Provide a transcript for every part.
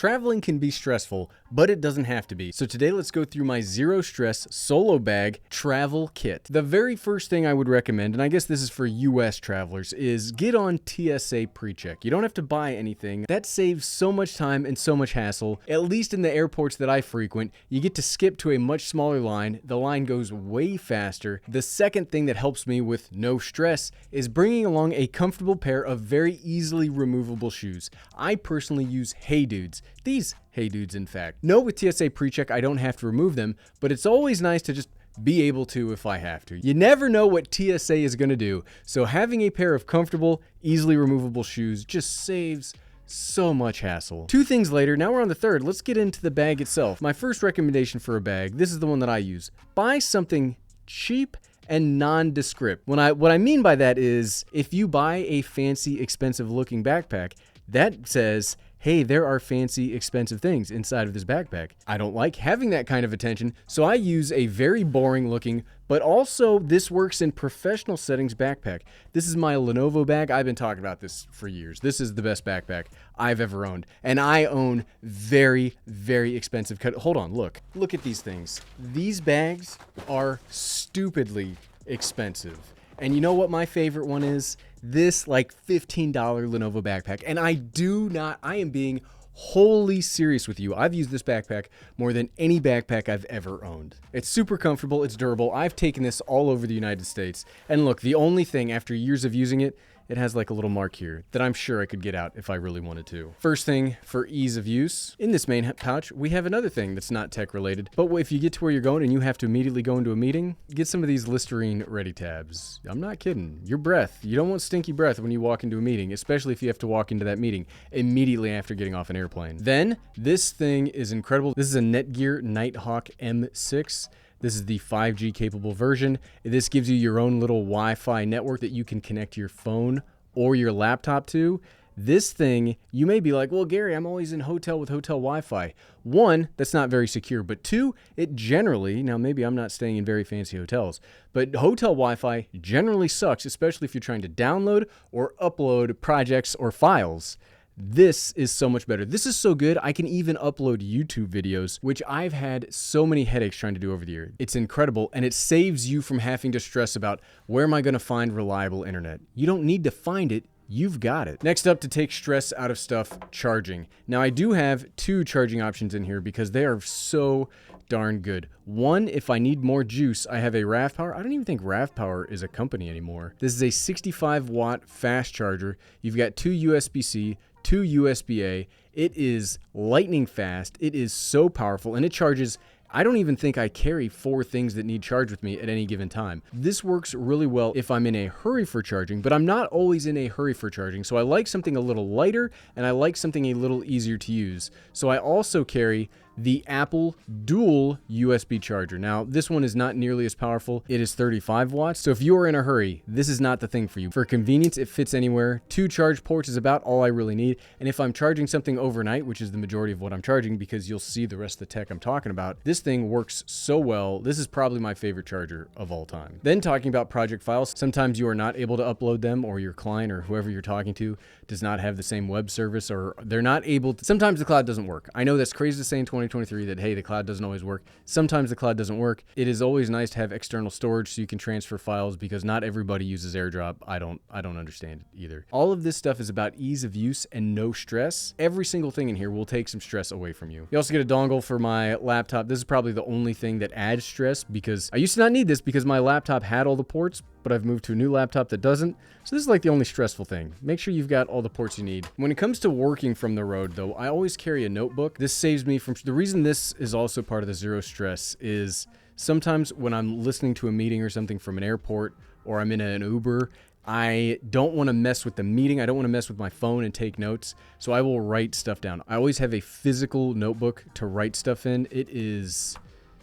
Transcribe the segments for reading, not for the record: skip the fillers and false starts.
Traveling can be stressful, but it doesn't have to be. So today let's go through my zero stress solo bag travel kit. The very first thing I would recommend, and I guess this is for US travelers, is get on TSA pre-check. You don't have to buy anything. That saves so much time and so much hassle. At least in the airports that I frequent, you get to skip to a much smaller line. The line goes way faster. The second thing that helps me with no stress is bringing along a comfortable pair of very easily removable shoes. I personally use Hey Dudes. These Hey Dudes, in fact. No, with TSA PreCheck, I don't have to remove them, but it's always nice to just be able to if I have to. You never know what TSA is going to do, so having a pair of comfortable, easily removable shoes just saves so much hassle. Two things later, now we're on the third. Let's get into the bag itself. My first recommendation for a bag, this is the one that I use. Buy something cheap and nondescript. What I mean by that is, if you buy a fancy, expensive looking backpack, that says, hey, there are fancy, expensive things inside of this backpack. I don't like having that kind of attention, so I use a very boring looking, but also this works in professional settings backpack. This is my Lenovo bag. I've been talking about this for years. This is the best backpack I've ever owned, and I own very, very expensive. Hold on, look at these things. These bags are stupidly expensive. And you know what my favorite one is? This like $15 Lenovo backpack. And I am being wholly serious with you. I've used this backpack more than any backpack I've ever owned. It's super comfortable, it's durable. I've taken this all over the United States. And look, the only thing after years of using it, it has like a little mark here that I'm sure I could get out if I really wanted to. First thing, for ease of use, in this main pouch, we have another thing that's not tech related. But if you get to where you're going and you have to immediately go into a meeting, get some of these Listerine Ready Tabs. I'm not kidding. Your breath. You don't want stinky breath when you walk into a meeting, especially if you have to walk into that meeting immediately after getting off an airplane. Then, this thing is incredible. This is a Netgear Nighthawk M6. This is the 5G capable version. This gives you your own little Wi-Fi network that you can connect your phone or your laptop to. This thing, you may be like, well, Gary, I'm always in hotel with hotel Wi-Fi. One, that's not very secure, but two, it generally, now maybe I'm not staying in very fancy hotels, but hotel Wi-Fi generally sucks, especially if you're trying to download or upload projects or files. This is so much better. This is so good, I can even upload YouTube videos, which I've had so many headaches trying to do over the years. It's incredible, and it saves you from having to stress about where am I going to find reliable internet. You don't need to find it. You've got it. Next up, to take stress out of stuff, charging. Now, I do have two charging options in here because they are so darn good. One, if I need more juice, I have a RAV Power. I don't even think RAV Power is a company anymore. This is a 65 watt fast charger. You've got two USB-C, two USB-A. It is lightning fast. It is so powerful, and it charges. I don't even think I carry 4 things that need charge with me at any given time. This works really well if I'm in a hurry for charging, but I'm not always in a hurry for charging. So I like something a little lighter, and I like something a little easier to use. So I also carry the Apple dual USB charger. Now, this one is not nearly as powerful. It is 35 watts. So if you are in a hurry, this is not the thing for you. For convenience, it fits anywhere. 2 charge ports is about all I really need. And if I'm charging something overnight, which is the majority of what I'm charging, because you'll see the rest of the tech I'm talking about, this thing works so well. This is probably my favorite charger of all time. Then talking about project files, sometimes you are not able to upload them, or your client or whoever you're talking to does not have the same web service, or they're not able to. Sometimes the cloud doesn't work. I know that's crazy to say in 2023 that, hey, the cloud doesn't always work. Sometimes the cloud doesn't work. It is always nice to have external storage so you can transfer files, because not everybody uses AirDrop. I don't understand it either. All of this stuff is about ease of use and no stress. Every single thing in here will take some stress away from you. You also get a dongle for my laptop. This is probably the only thing that adds stress, because I used to not need this because my laptop had all the ports, but I've moved to a new laptop that doesn't. So this is like the only stressful thing. Make sure you've got all the ports you need. When it comes to working from the road though, I always carry a notebook. This saves me from, the reason this is also part of the zero stress is sometimes when I'm listening to a meeting or something from an airport, or I'm in an Uber, I don't want to mess with the meeting. I don't want to mess with my phone and take notes. So I will write stuff down. I always have a physical notebook to write stuff in. It is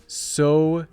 so,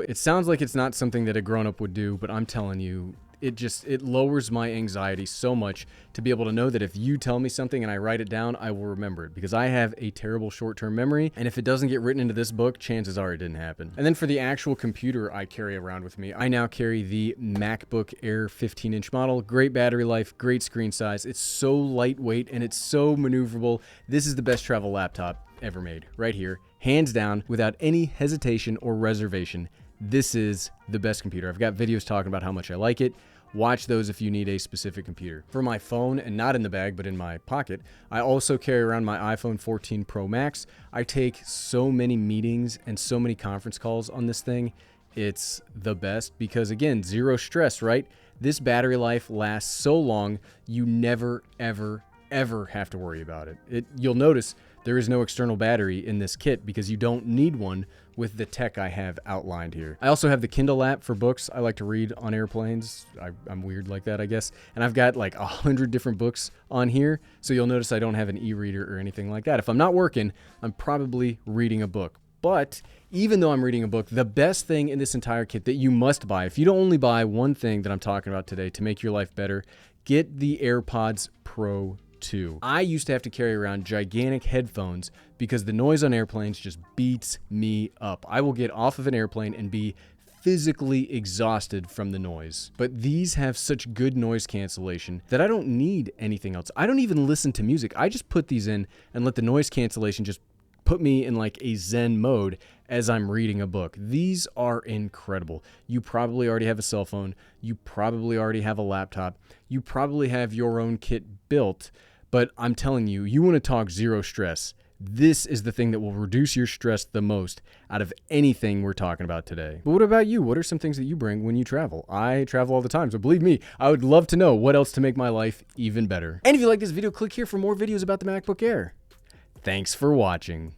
it sounds like it's not something that a grown-up would do, but I'm telling you, it lowers my anxiety so much to be able to know that if you tell me something and I write it down, I will remember it, because I have a terrible short-term memory, and if it doesn't get written into this book, chances are it didn't happen. And then for the actual computer I carry around with me, I now carry the MacBook Air 15-inch model. Great battery life, great screen size. It's so lightweight and it's so maneuverable. This is the best travel laptop ever made, right here, hands down, without any hesitation or reservation. This is the best computer. I've got videos talking about how much I like it. Watch those if you need a specific computer. For my phone, and not in the bag, but in my pocket, I also carry around my iPhone 14 Pro Max. I take so many meetings and so many conference calls on this thing. It's the best because, again, zero stress, right? This battery life lasts so long, you never, ever, ever have to worry about it. You'll notice there is no external battery in this kit because you don't need one with the tech I have outlined here. I also have the Kindle app for books. I like to read on airplanes. I'm weird like that, I guess. And I've got like 100 different books on here, so you'll notice I don't have an e-reader or anything like that. If I'm not working, I'm probably reading a book. But even though I'm reading a book, the best thing in this entire kit that you must buy, if you don't only buy one thing that I'm talking about today to make your life better, get the AirPods Pro II. I used to have to carry around gigantic headphones because the noise on airplanes just beats me up. I will get off of an airplane and be physically exhausted from the noise. But these have such good noise cancellation that I don't need anything else. I don't even listen to music. I just put these in and let the noise cancellation just put me in like a Zen mode as I'm reading a book. These are incredible. You probably already have a cell phone. You probably already have a laptop. You probably have your own kit built. But I'm telling you, you want to talk zero stress. This is the thing that will reduce your stress the most out of anything we're talking about today. But what about you? What are some things that you bring when you travel? I travel all the time, so believe me, I would love to know what else to make my life even better. And if you like this video, click here for more videos about the MacBook Air. Thanks for watching.